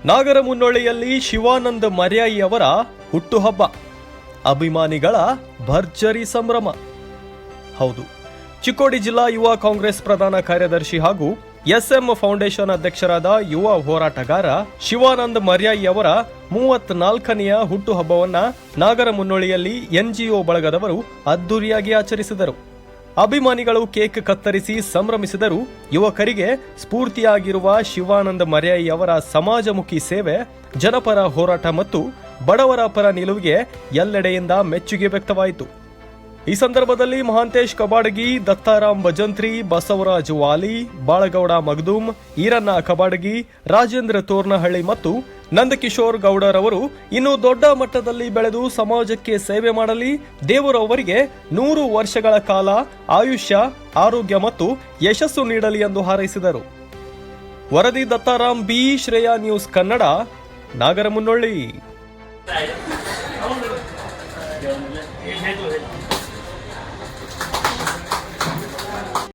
ನಾಗರಮುನ್ನೋಳಿಯಲ್ಲಿ ಶಿವಾನಂದ ಮರ್ಯಾಯಿ ಅವರ ಹುಟ್ಟುಹಬ್ಬ, ಅಭಿಮಾನಿಗಳ ಭರ್ಜರಿ ಸಂಭ್ರಮ. ಹೌದು, ಚಿಕ್ಕೋಡಿ ಜಿಲ್ಲಾ ಯುವ ಕಾಂಗ್ರೆಸ್ ಪ್ರಧಾನ ಕಾರ್ಯದರ್ಶಿ ಹಾಗೂ ಎಸ್ಎಂ ಫೌಂಡೇಶನ್ ಅಧ್ಯಕ್ಷರಾದ ಯುವ ಹೋರಾಟಗಾರ ಶಿವಾನಂದ ಮರ್ಯಾಯಿ ಅವರ 34ನೆಯ ಹುಟ್ಟುಹಬ್ಬವನ್ನ ನಾಗರಮುನ್ನೋಳಿಯಲ್ಲಿ ಎನ್ಜಿಒ ಬಳಗದವರು ಅದ್ದೂರಿಯಾಗಿ ಆಚರಿಸಿದರು. ಅಭಿಮಾನಿಗಳು ಕೇಕ್ ಕತ್ತರಿಸಿ ಸಂಭ್ರಮಿಸಿದರು. ಯುವಕರಿಗೆ ಸ್ಫೂರ್ತಿಯಾಗಿರುವ ಶಿವಾನಂದ ಮರ್ಯಾಯಿ ಅವರ ಸಮಾಜಮುಖಿ ಸೇವೆ, ಜನಪರ ಹೋರಾಟ ಮತ್ತು ಬಡವರ ಪರ ನಿಲುವಿಗೆ ಎಲ್ಲೆಡೆಯಿಂದ ಮೆಚ್ಚುಗೆ ವ್ಯಕ್ತವಾಯಿತು. ಈ ಸಂದರ್ಭದಲ್ಲಿ ಮಹಾಂತೇಶ್ ಕಬಾಡಗಿ, ದತ್ತಾರಾಮ್ ಭಜಂತ್ರಿ, ಬಸವರಾಜ್ ವಾಲಿ, ಬಾಳಗೌಡ ಮಗದೂಮ್, ಈರಣ್ಣ ಕಬಾಡಗಿ, ರಾಜೇಂದ್ರ ತೋರ್ನಹಳ್ಳಿ ಮತ್ತು ನಂದಕಿಶೋರ್ ಗೌಡರವರು ಇನ್ನೂ ದೊಡ್ಡ ಮಟ್ಟದಲ್ಲಿ ಬೆಳೆದು ಸಮಾಜಕ್ಕೆ ಸೇವೆ ಮಾಡಲಿ, ದೇವರು ಅವರಿಗೆ 100 ವರ್ಷಗಳ ಕಾಲ ಆಯುಷ್ಯ, ಆರೋಗ್ಯ ಮತ್ತು ಯಶಸ್ಸು ನೀಡಲಿ ಎಂದು ಹಾರೈಸಿದರು. ವರದಿ ದತ್ತಾರಾಮ್ ಬಿ, ಶ್ರೇಯಾ ನ್ಯೂಸ್ ಕನ್ನಡ, ನಾಗರಮುನ್ನೋಳಿ.